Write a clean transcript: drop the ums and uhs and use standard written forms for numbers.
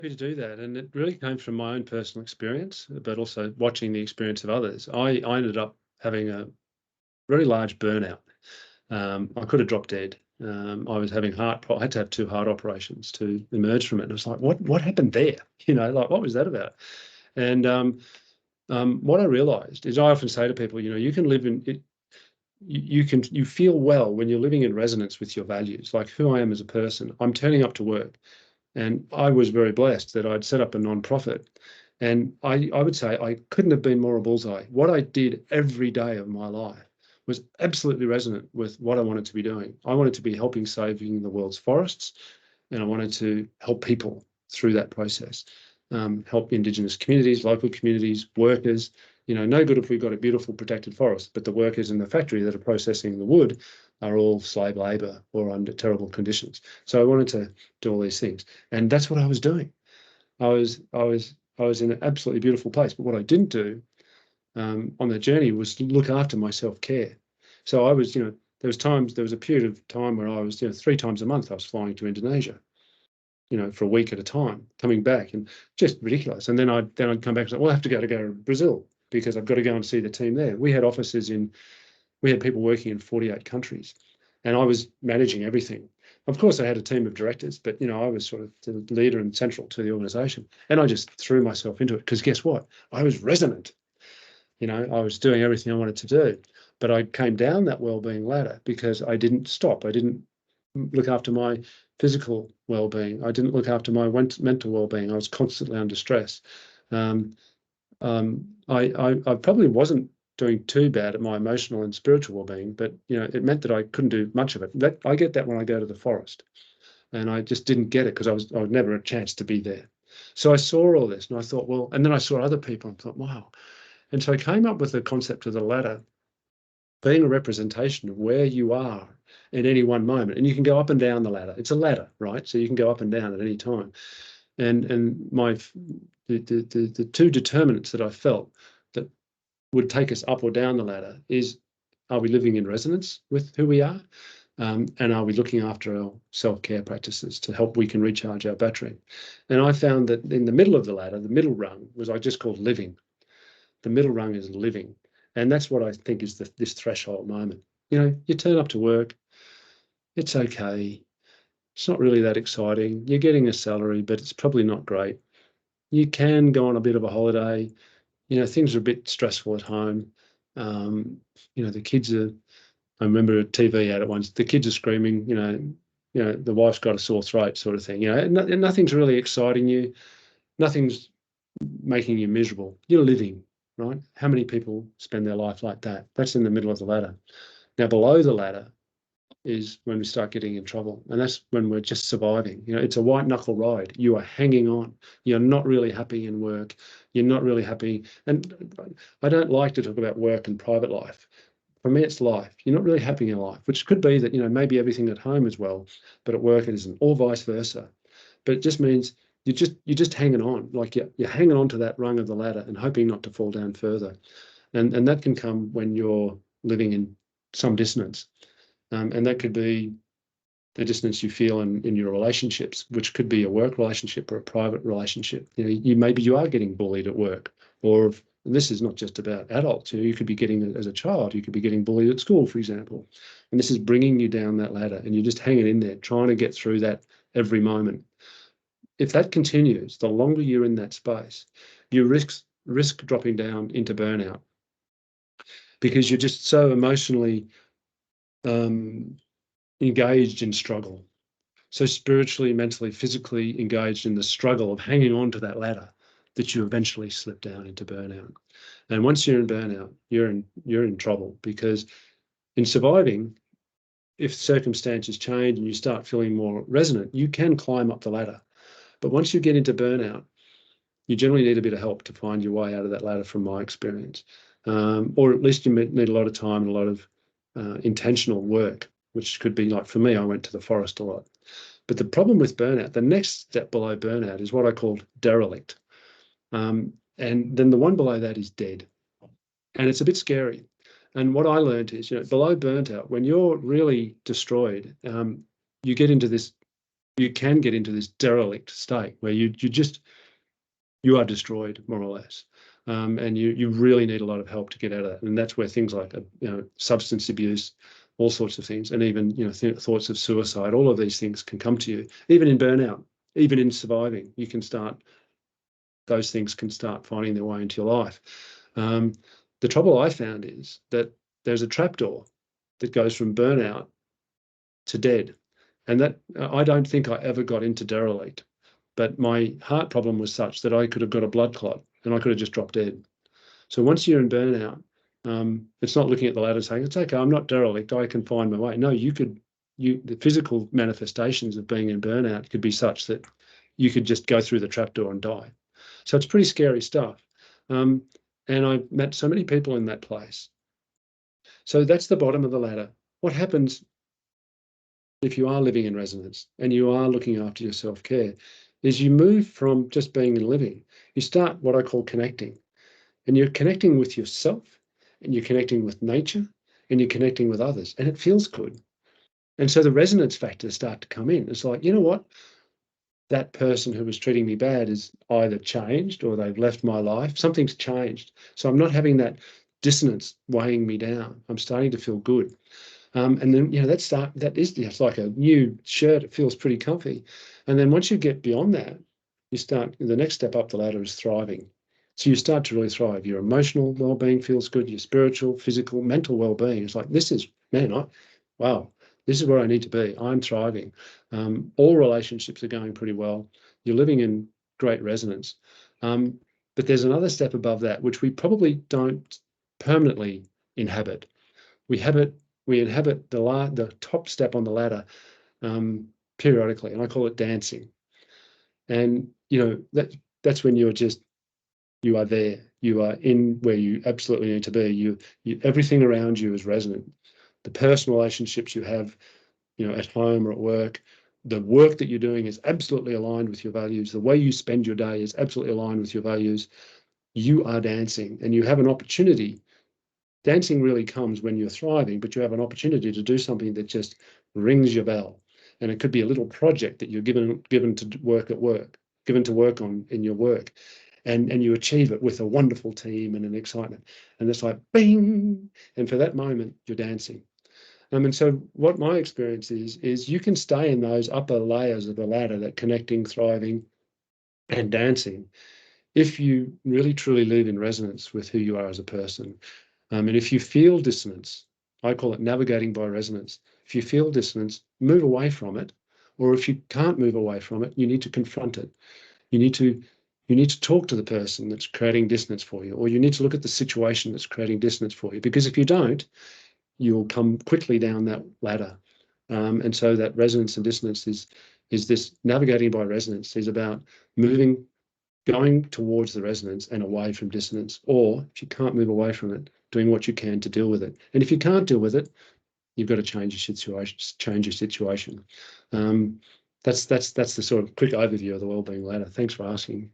Happy to do that. And it really came from my own personal experience, but also watching the experience of others. I ended up having a very large burnout. I could have dropped dead. I was having I had to have two heart operations to emerge from it. And it was like, what happened there? Like what was that about? And what I realized is I often say to people, you can live in it. You feel well when you're living in resonance with your values, like who I am as a person. I'm turning up to work. And I was very blessed that I'd set up a nonprofit. And I would say I couldn't have been more a bullseye. What I did every day of my life was absolutely resonant with what I wanted to be doing. I wanted to be helping saving the world's forests, and I wanted to help people through that process, help Indigenous communities, local communities, workers. No good if we've got a beautiful protected forest, but the workers in the factory that are processing the wood are all slave labor or under terrible conditions. So I wanted to do all these things, and that's what I was doing. I was in an absolutely beautiful place, but what I didn't do on the journey was look after my self-care. So I was, there was a period of time where I was, 3 times a month I was flying to Indonesia, for a week at a time, coming back, and just ridiculous. And then I'd come back and say, well, I have to go to Brazil because I've got to go and see the team there. We had people working in 48 countries, and I was managing everything. Of course, I had a team of directors, but I was sort of the leader and central to the organisation, and I just threw myself into it because guess what? I was resonant. I was doing everything I wanted to do, but I came down that wellbeing ladder because I didn't stop. I didn't look after my physical well-being. I didn't look after my mental well-being. I was constantly under stress. I probably wasn't doing too bad at my emotional and spiritual well-being, but it meant that I couldn't do much of it. I get that when I go to the forest, and I just didn't get it because I was never a chance to be there. So I saw all this, and I thought, well, and then I saw other people and thought, wow. And so I came up with the concept of the ladder being a representation of where you are in any one moment. And you can go up and down the ladder. It's a ladder, right? So you can go up and down at any time. And the two determinants that I felt that would take us up or down the ladder is, are we living in resonance with who we are? And are we looking after our self-care practices to help we can recharge our battery? And I found that in the middle of the ladder, the middle rung was I just called living. The middle rung is living. And that's what I think is this threshold moment. You turn up to work, it's okay. It's not really that exciting. You're getting a salary, but it's probably not great. You can go on a bit of a holiday. Things are a bit stressful at home. The kids are, I remember a TV ad at once, the kids are screaming, the wife's got a sore throat sort of thing, and nothing's really exciting you. Nothing's making you miserable. You're living, right? How many people spend their life like that? That's in the middle of the ladder. Now, below the ladder is when we start getting in trouble, and that's when we're just surviving. It's a white knuckle ride. You are hanging on. You're not really happy in work. You're not really happy. And I don't like to talk about work and private life. For me, it's life. You're not really happy in life, which could be that, maybe everything at home is well, but at work it isn't, or vice versa. But it just means you're just hanging on, like you're hanging on to that rung of the ladder and hoping not to fall down further. And that can come when you're living in some dissonance. And that could be the dissonance you feel in your relationships, which could be a work relationship or a private relationship. Maybe you are getting bullied at work, or and this is not just about adults. You could be getting it as a child. You could be getting bullied at school, for example. And this is bringing you down that ladder, and you're just hanging in there, trying to get through that every moment. If that continues, the longer you're in that space, you risk dropping down into burnout because you're just so emotionally engaged in struggle, so spiritually, mentally, physically engaged in the struggle of hanging on to that ladder that you eventually slip down into burnout. And once you're in burnout, you're in trouble, because in surviving, if circumstances change and you start feeling more resonant, you can climb up the ladder. But once you get into burnout, you generally need a bit of help to find your way out of that ladder, from my experience. Or at least you need a lot of time and a lot of intentional work, which could be like, for me, I went to the forest a lot. But the problem with burnout, the next step below burnout, is what I called derelict. And then the one below that is dead. And it's a bit scary. And what I learned is, below burnt out, when you're really destroyed, you get into this you can get into this derelict state where you are destroyed, more or less. And you really need a lot of help to get out of that. And that's where things like substance abuse, all sorts of things, and even thoughts of suicide, all of these things can come to you. Even in burnout, even in surviving, those things can start finding their way into your life. The trouble I found is that there's a trapdoor that goes from burnout to dead. And that I don't think I ever got into derelict, but my heart problem was such that I could have got a blood clot and I could have just dropped dead. So once you're in burnout, it's not looking at the ladder saying, it's okay, I'm not derelict, I can find my way. No, the physical manifestations of being in burnout could be such that you could just go through the trapdoor and die. So it's pretty scary stuff. And I met so many people in that place. So that's the bottom of the ladder. What happens if you are living in resonance and you are looking after your self-care is you move from just being and living. You start what I call connecting. And you're connecting with yourself, and you're connecting with nature, and you're connecting with others, and it feels good. And so the resonance factors start to come in. It's like, you know what? That person who was treating me bad is either changed or they've left my life. Something's changed. So I'm not having that dissonance weighing me down. I'm starting to feel good. And then, it's like a new shirt. It feels pretty comfy. And then once you get beyond that, the next step up the ladder is thriving. So you start to really thrive. Your emotional well-being feels good. Your spiritual, physical, mental well-being. It's like, wow, this is where I need to be. I'm thriving. All relationships are going pretty well. You're living in great resonance. But there's another step above that, which we probably don't permanently inhabit. We inhabit the top step on the ladder periodically, and I call it dancing. And that's when you are there. You are in where you absolutely need to be. Everything around you is resonant. The personal relationships you have, at home or at work, the work that you're doing is absolutely aligned with your values. The way you spend your day is absolutely aligned with your values. You are dancing, and you have an opportunity. Dancing really comes when you're thriving, but you have an opportunity to do something that just rings your bell. And it could be a little project that you're given to work on in your work. And you achieve it with a wonderful team and an excitement. And it's like, bing. And for that moment, you're dancing. And so what my experience is you can stay in those upper layers of the ladder, that connecting, thriving, and dancing, if you really, truly live in resonance with who you are as a person. And if you feel dissonance, I call it navigating by resonance. If you feel dissonance, move away from it. Or if you can't move away from it, you need to confront it. You need to talk to the person that's creating dissonance for you, or you need to look at the situation that's creating dissonance for you. Because if you don't, you'll come quickly down that ladder. And so that resonance and dissonance is this navigating by resonance is about going towards the resonance and away from dissonance. Or if you can't move away from it, doing what you can to deal with it. And if you can't deal with it, you've got to change your situation. That's the sort of quick overview of the wellbeing ladder. Thanks for asking.